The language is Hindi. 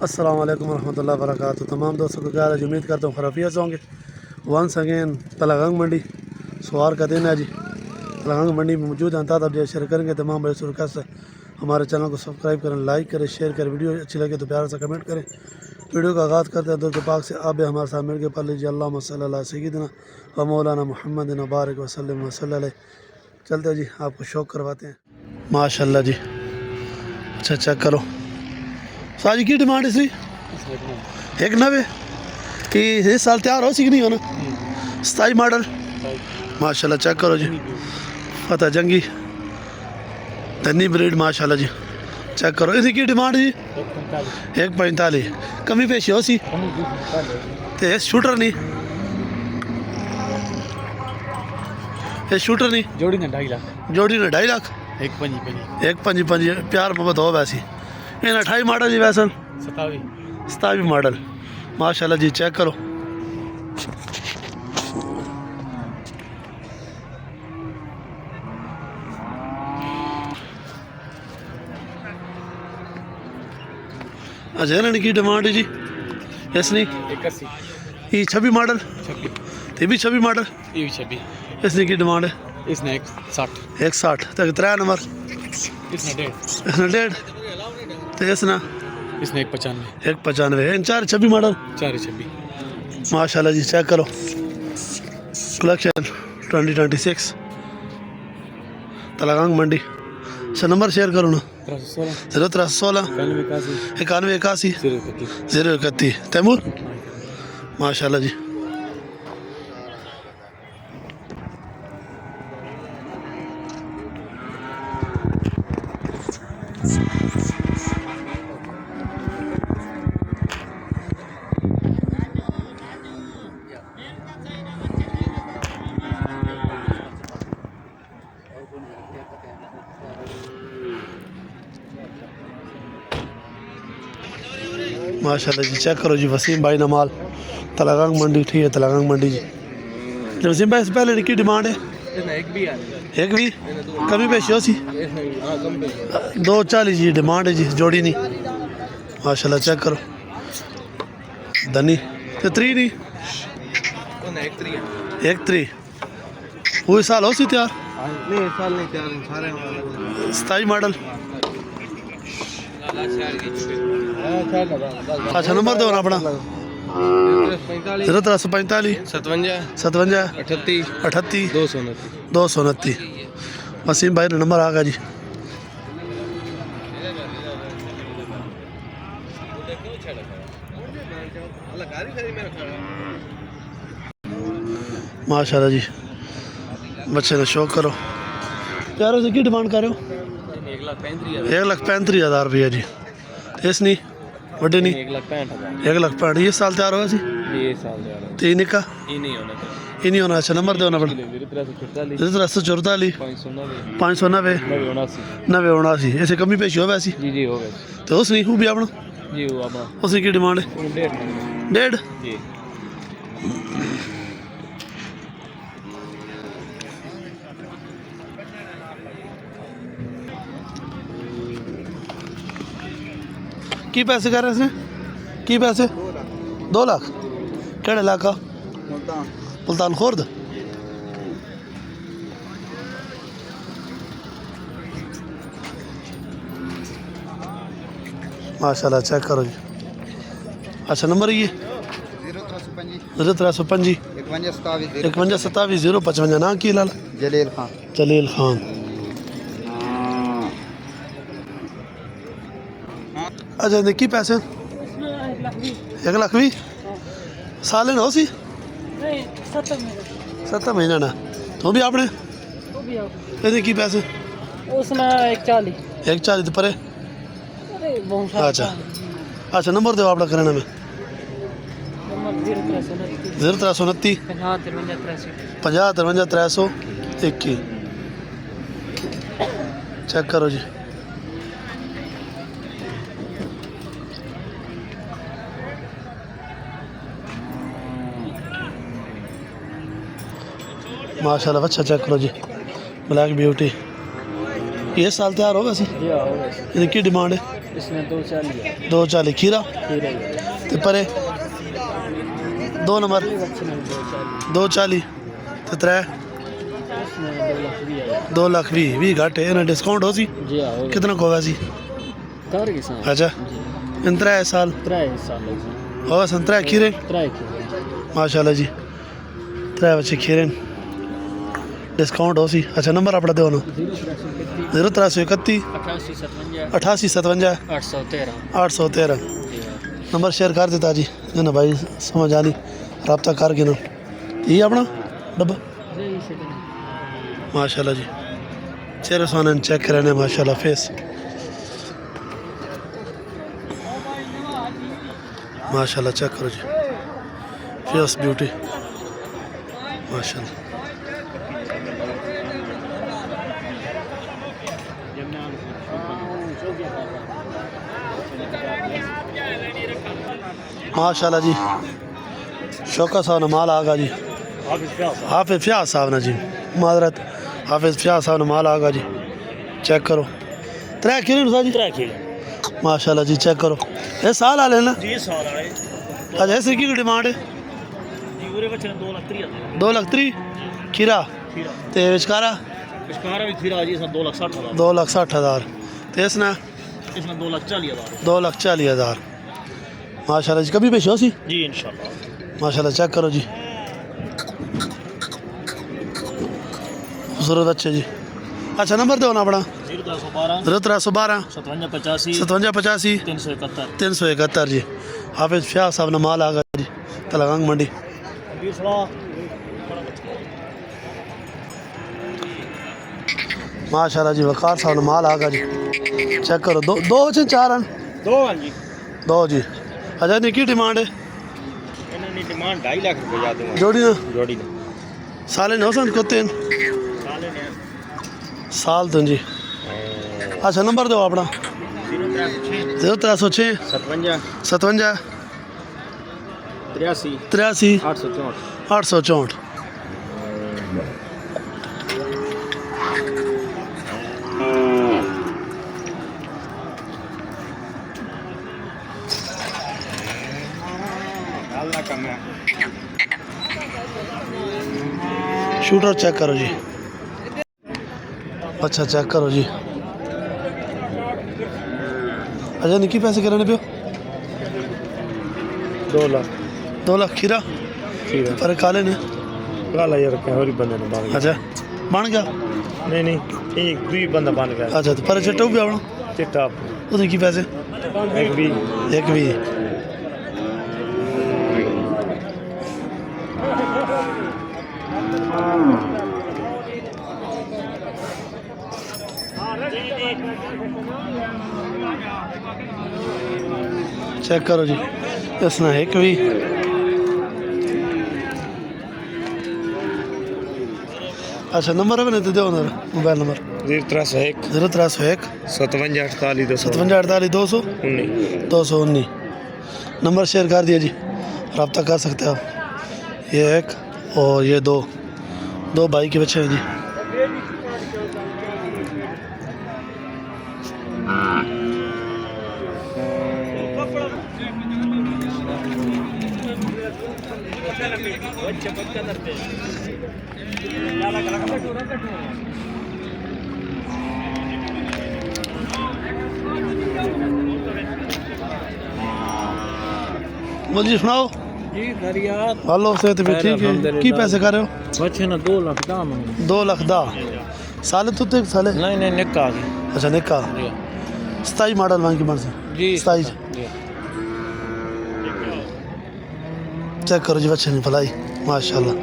अस्सलाम वालेकुम रहमतुल्लाहि व बरकातुहू। तमाम दोस्तों को क्या हाल है, उम्मीद करता हूँ खराफिया से होंगे। वंस अगेन तलगंग मंडी सवार का दिन है जी। तलगंग मंडी में मौजूद हैं। अब जो शेयर करेंगे तमाम भाई सुरखा से हमारे चैनल को सब्सक्राइब करें, लाइक करें, शेयर करें। वीडियो अच्छी लगे तो प्यार से कमेंट करें। वीडियो का आगाज़ करते हैं दुरूद पाक से। आप भी हमारे साथ मिल के पढ़ लीजिए अल्लाहुम्मा सल्ली अला सय्यिदिना व मौलाना मुहम्मदिन व बारिक वसल्लम वसल्लम अलैहि। चलते हैं जी, आपको शौक़ करवाते हैं। माशाल्लाह जी, अच्छा चेक करो। साजी की डिमांड इसकी 190 कि इस साल तैयार हो सी नहीं होना। 27 मॉडल माशाल्लाह चेक करो जी। फतेह जंगी धनी ब्रीड माशाल्लाह जी, चेक करो। इसकी डिमांड जी 145 कमी पेशी हो सी ते शूटर नहीं, ये शूटर नहीं जोड़ी ने 2.5 लाख, जोड़ी ने 2.5 लाख। 155 प्यार मोहब्बत हो वैसी। इन 28 मॉडल जी वैसे 27 मॉडल माशाल्लाह जी, चेक करो। अजय की डिमांड है जी इसने 81, ये 26 मॉडल, ये भी 26 मॉडल, ये भी 26। इसने की डिमांड है इसने 160, 160 तक 3 नंबर, इसने 1.5, इसने 1.5 तो इसने 195, 195। इन 26 मॉडल 426 माशाल्लाह जी, चेक करो। कलेक्शन 2026 तलगंग मंडी से। नंबर शेयर करो ना 0316 91 81 031 तैमूर माशाल्लाह जी। माशाल्लाह जी, चेक करो जी। वसीम भाई नमाल तलगंग मंडी, ठीक है तलगंग मंडी जी। वसीम भाई से पहले की डिमांड है? एक भी कमी पेशी हो सी 240 जी डिमांड है जी, जोड़ी नहीं माशाल्लाह चेक करो। धनी तो 3 नहीं 1 वो साल हो सी तैयार 27 मॉडल। अच्छा नंबर दो ना अपना 0345 57 38 229। वसीम भाई ने नंबर आ गया जी। माशाल्लाह जी, बच्चे ने शौक करो। यार की डिमांड कर रहे हो? 1,35,000 रुपया जी। इसनी वड्डे नहीं 1,65,000। ये साल तैयार होगा सी तीन का ये नहीं होना। अच्छा नंबर दो ना अपना 0344 590 90 ऐसे कमी पेशी हो वैसी तो उस नहीं हूँ भी अपना उसकी की डिमांड है 1.5। की पैसे कर रहे हैं इसने? की पैसे 2 लाख। केड़े इलाका? मुल्तान खुर्द। माशाल्लाह चेक करो जी। अच्छा नंबर ये 0325 51 27 055। नाम की लाल? जलील खान। अच्छा देखी पैसे 1,20,000 साल हो सी 7 महीना ना तो भी आपने की पैसे 140 तो परे। अच्छा अच्छा नंबर दो आपका कराना में 0329 50 53 321। चेक करो जी। माशाल्लाह अच्छा चेक करो जी। ब्लैक ब्यूटी ये साल तैयार होगा सी जी हाँ होगा। इनकी डिमांड है इसमें 240 है। 240 खीरा खीरे ते परे 2 नंबर बच्चे में 240 240 ते 3 इसमें 2 लाख भी है। 2 लाख 20 घट है इन्हें डिस्काउंट हो सी जी हाँ होगा। कितना को होगा सी कर के साथ अच्छा जी इन 3 साल 3 साल लग होगा संतरा खीरे 3 खीरे माशाल्लाह जी 3 बच्चे खीरे डिस्काउंट हो सी अच्छा नंबर अपना दो ना 0331 88 57 88 57 813 813 नंबर शेयर कर देता जी ना भाई समझ आनी रब्ता करके ना ये अपना डब्बा जी सेकंड माशाल्लाह जी चेहरे सोने चेक करने माशाल्लाह फेस माशाल्लाह चेक करो जी फेस ब्यूटी माशाल्लाह माशाल्लाह जी शौकत साहब ने माल आगा जी हाफिज फ्याज साहब ने जी माजरत हाफिज फ्याज साहब ने माल आगा जी चेक करो 3 किलो सा जी 3 खीरे माशाल्लाह जी चेक करो ये साल वाले ना जी साल वाले अच्छा इस की डिमांड है जी पूरे बच्चे 2 लाख 30 है। 2 लाख 30 खीरा खीरा ते विचकारा इसका भी खीरा जी सब 2 लाख 60 हज़ार। 2 लाख 60 हज़ार ते इसने इसमें 2 लाख 40 हज़ार। 2 लाख 40 हज़ार माशाल्लाह जी कभी पेश हो सी जी इंशाल्लाह। माशाल्लाह चेक करो जी खूबसूरत बच्चे जी अच्छा नंबर दो ना अपना 0312 0312 57 85 57 85 371 371 जी हाफिज फ्याज साहब ने माल आगा जी तलगंग मंडी माशाल्लाह जी वकार साहब ने माल आगा जी चेक करो दो दो बच्चे 4 हैं 2 जी 2 जी अच्छा इनकी की डिमांड है इन्होंने डिमांड 2.5 लाख रुपए या दूंगा जोड़ी ना जोड़ी साले नौ सन कोते साले ने साल तो जी अच्छा नंबर दो अपना 0306 57 57 83 83 864 864 अल्लाह का मैं शूटर चेक करो जी अच्छा चेक करो जी अच्छा निकी पैसे कराने पियो 2 लाख 2 लाख खीरा खीरा पर काले ने काला यार कहरी बंदे ने बांध अच्छा बन गया नहीं नहीं एक दुई बंदा बांध गया अच्छा तो पर चिट्टा भी आवना चिट्टा उसने की पैसे एक भी एक भी चेक करो जी इसने एक भी अच्छा नंबर है तो दो मोबाइल नंबर 0301 0301 57 48 57 48 200 219 नंबर शेयर कर दिया जी रब्ता कर सकते हैं आप ये एक और ये दो भाई के बच्चे हैं जी बोलिए सुनाओ जी करिया हेलो से तो ठीक है की पैसे कर रहे हो बच्चे ना 2 लाख दाम 2 लाख दा साले तो ते साले नहीं नहीं निकाह अच्छा निका 27 मॉडल मांग की बन से जी 27 चेक करो जी बच्चे ने भलाई माशाल्लाह